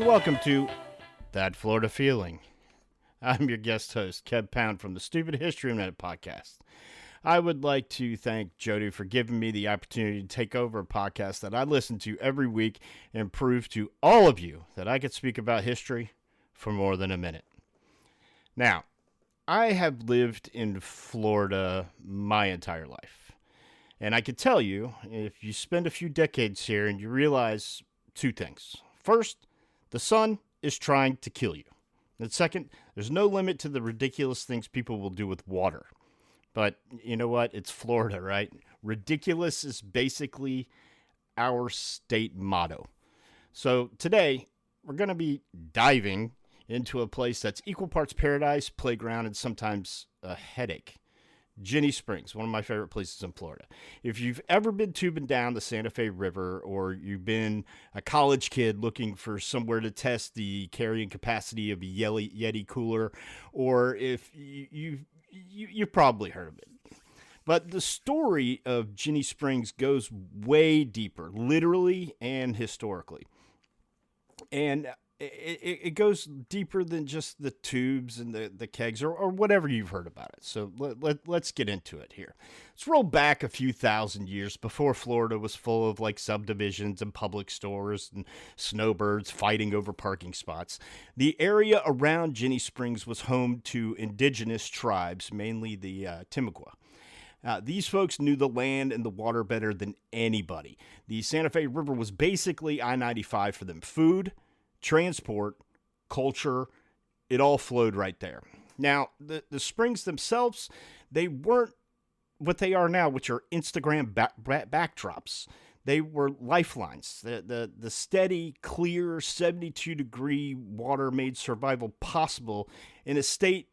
welcome to That Florida Feeling. I'm your guest host, Kev Pound from the Stupid History Minute podcast. I would like to thank Jody for giving me the opportunity to take over a podcast that I listen to every week and prove to all of you that I could speak about history for more than a minute. Now, I have lived in Florida my entire life. And I can tell you, if you spend a few decades here and you realize two things. First, the sun is trying to kill you. And second, there's no limit to the ridiculous things people will do with water. But you know what? It's Florida, right? Ridiculous is basically our state motto. So today, we're going to be diving into a place that's equal parts paradise, playground, and sometimes a headache. Ginnie Springs, one of my favorite places in Florida. If you've ever been tubing down the Santa Fe River, or you've been a college kid looking for somewhere to test the carrying capacity of a Yeti cooler, or if you've probably heard of it. But the story of Ginnie Springs goes way deeper, literally and historically. And it goes deeper than just the tubes and the kegs or whatever you've heard about it. So let's get into it here. Let's roll back a few thousand years before Florida was full of like subdivisions and public stores and snowbirds fighting over parking spots. The area around Ginnie Springs was home to indigenous tribes, mainly the Timucua. These folks knew the land and the water better than anybody. The Santa Fe River was basically I-95 for them. Food, transport, culture, it all flowed right there. Now, the springs themselves, they weren't what they are now, which are Instagram backdrops. They were lifelines. The steady, clear, 72-degree water made survival possible in a state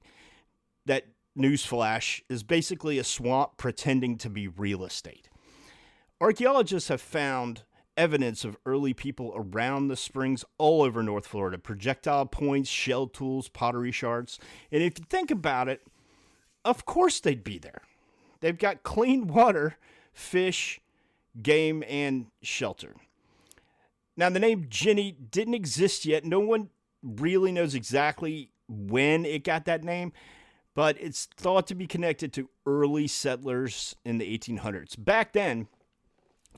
that, newsflash, is basically a swamp pretending to be real estate. Archaeologists have found evidence of early people around the springs all over North Florida. Projectile points, shell tools, pottery shards. And if you think about it, of course they'd be there. They've got clean water, fish, game, and shelter. Now, the name Ginnie didn't exist yet. No one really knows exactly when it got that name, but it's thought to be connected to early settlers in the 1800s. Back then,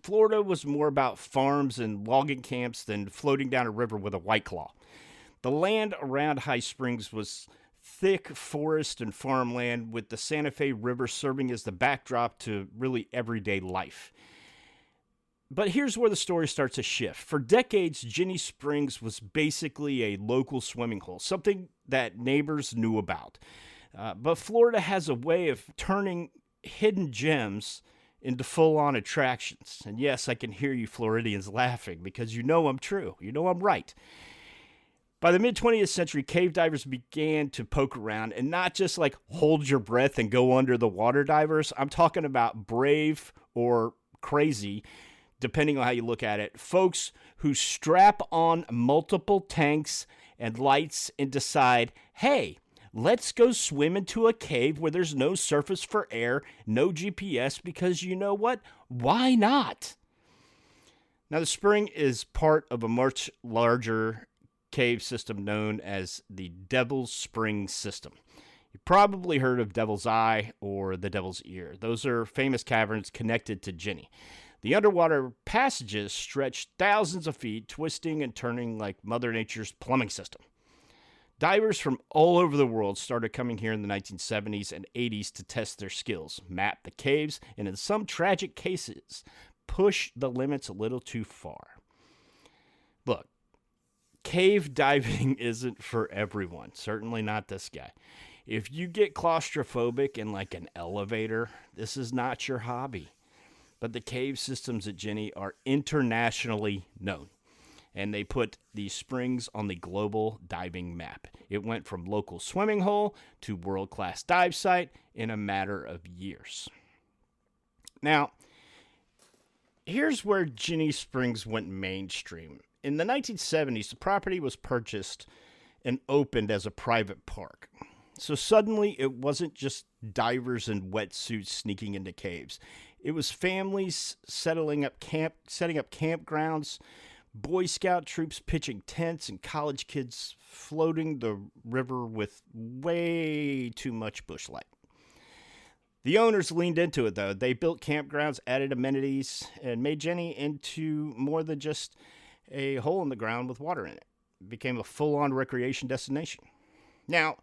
Florida was more about farms and logging camps than floating down a river with a white claw. The land around High Springs was thick forest and farmland, with the Santa Fe River serving as the backdrop to really everyday life. But here's where the story starts to shift. For decades, Ginnie Springs was basically a local swimming hole, something that neighbors knew about. But Florida has a way of turning hidden gems into full-on attractions. And yes, I can hear you Floridians laughing because you know I'm true. You know I'm right. By the mid-20th century, cave divers began to poke around, and not just like hold your breath and go under the water divers. I'm talking about brave or crazy, depending on how you look at it, folks who strap on multiple tanks and lights and decide, hey, let's go swim into a cave where there's no surface for air, no GPS, because you know what? Why not? Now, the spring is part of a much larger cave system known as the Devil's Spring system. You probably heard of Devil's Eye or the Devil's Ear. Those are famous caverns connected to Ginnie. The underwater passages stretch thousands of feet, twisting and turning like Mother Nature's plumbing system. Divers from all over the world started coming here in the 1970s and 80s to test their skills, map the caves, and in some tragic cases, push the limits a little too far. Look, cave diving isn't for everyone, certainly not this guy. If you get claustrophobic in like an elevator, this is not your hobby. But the cave systems at Ginnie are internationally known, and they put these springs on the global diving map. It went from local swimming hole to world-class dive site in a matter of years. Now, here's where Ginnie Springs went mainstream. In the 1970s, the property was purchased and opened as a private park. So suddenly, it wasn't just divers in wetsuits sneaking into caves. It was families setting up campgrounds, Boy Scout troops pitching tents, and college kids floating the river with way too much bush light. The owners leaned into it, though. They built campgrounds, added amenities, and made Ginnie into more than just a hole in the ground with water in it. It became a full-on recreation destination. Now,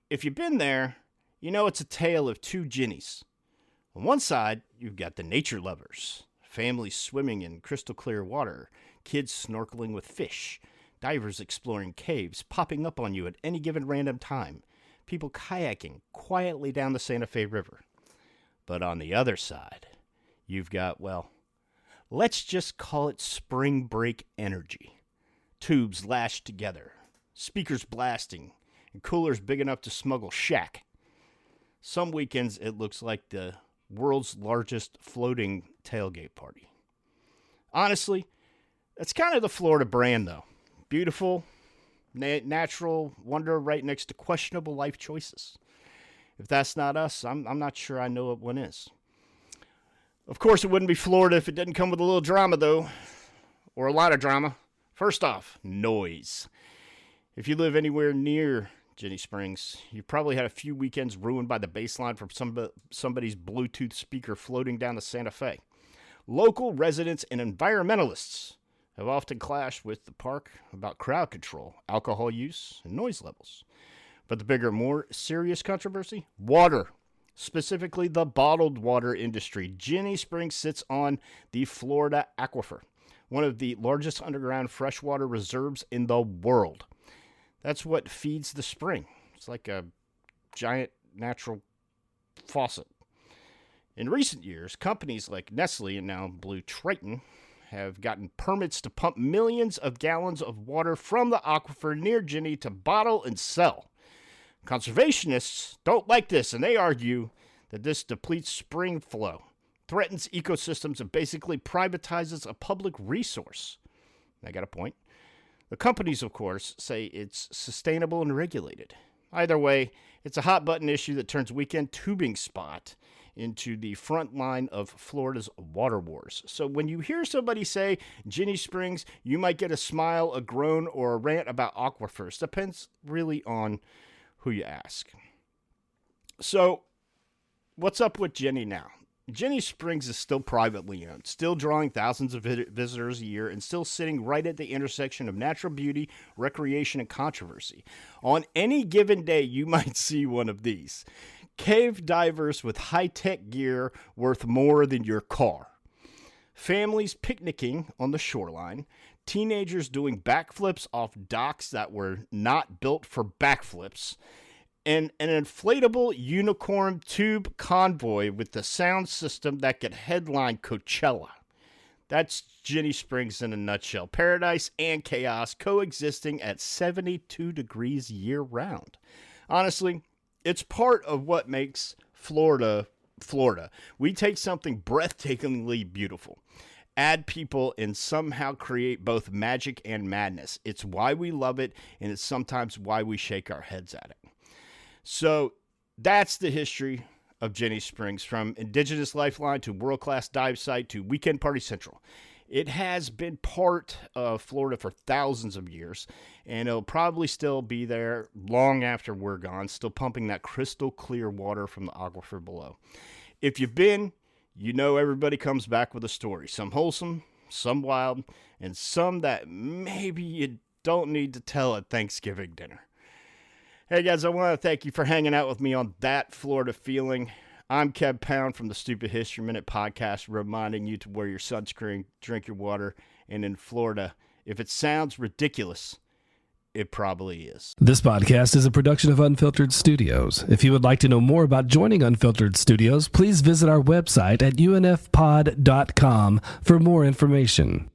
if you've been there, you know it's a tale of two Ginnies. On one side, you've got the nature lovers, families swimming in crystal clear water, kids snorkeling with fish, divers exploring caves, popping up on you at any given random time, people kayaking quietly down the Santa Fe River. But on the other side, you've got, well, let's just call it spring break energy. Tubes lashed together, speakers blasting, and coolers big enough to smuggle shack. Some weekends it looks like the world's largest floating tailgate party. Honestly, that's kind of the Florida brand, though. Beautiful, natural wonder right next to questionable life choices. If that's not us, I'm not sure I know what one is. Of course, it wouldn't be Florida if it didn't come with a little drama, though. Or a lot of drama. First off, noise. If you live anywhere near Ginnie Springs, you've probably had a few weekends ruined by the bass line from somebody's Bluetooth speaker floating down the Santa Fe. Local residents and environmentalists have often clashed with the park about crowd control, alcohol use, and noise levels. But the bigger, more serious controversy? Water. Specifically, the bottled water industry. Ginnie Springs sits on the Florida Aquifer, one of the largest underground freshwater reserves in the world. That's what feeds the spring. It's like a giant natural faucet. In recent years, companies like Nestle and now Blue Triton have gotten permits to pump millions of gallons of water from the aquifer near Ginnie to bottle and sell. Conservationists don't like this, and they argue that this depletes spring flow, threatens ecosystems, and basically privatizes a public resource. I got a point. The companies, of course, say it's sustainable and regulated. Either way, it's a hot-button issue that turns weekend tubing spot into the front line of Florida's water wars. So when you hear somebody say Ginnie Springs, you might get a smile, a groan, or a rant about aquifers. Depends really on who you ask. So what's up with Ginnie now? Ginnie Springs is still privately owned, still drawing thousands of visitors a year, and still sitting right at the intersection of natural beauty, recreation, and controversy. On any given day, you might see one of these. Cave divers with high-tech gear worth more than your car. Families picnicking on the shoreline. Teenagers doing backflips off docks that were not built for backflips. And an inflatable unicorn tube convoy with the sound system that could headline Coachella. That's Ginnie Springs in a nutshell. Paradise and chaos coexisting at 72 degrees year-round. Honestly, it's part of what makes Florida, Florida. We take something breathtakingly beautiful, add people, and somehow create both magic and madness. It's why we love it, and it's sometimes why we shake our heads at it. So that's the history of Ginnie Springs, from indigenous lifeline to world-class dive site to weekend party central. It has been part of Florida for thousands of years, and it'll probably still be there long after we're gone, still pumping that crystal clear water from the aquifer below. If you've been, you know everybody comes back with a story. Some wholesome, some wild, and some that maybe you don't need to tell at Thanksgiving dinner. Hey guys, I want to thank you for hanging out with me on That Florida Feeling. I'm Kev Pound from the Stupid History Minute podcast, reminding you to wear your sunscreen, drink your water, and in Florida, if it sounds ridiculous, it probably is. This podcast is a production of Unfiltered Studios. If you would like to know more about joining Unfiltered Studios, please visit our website at unfpod.com for more information.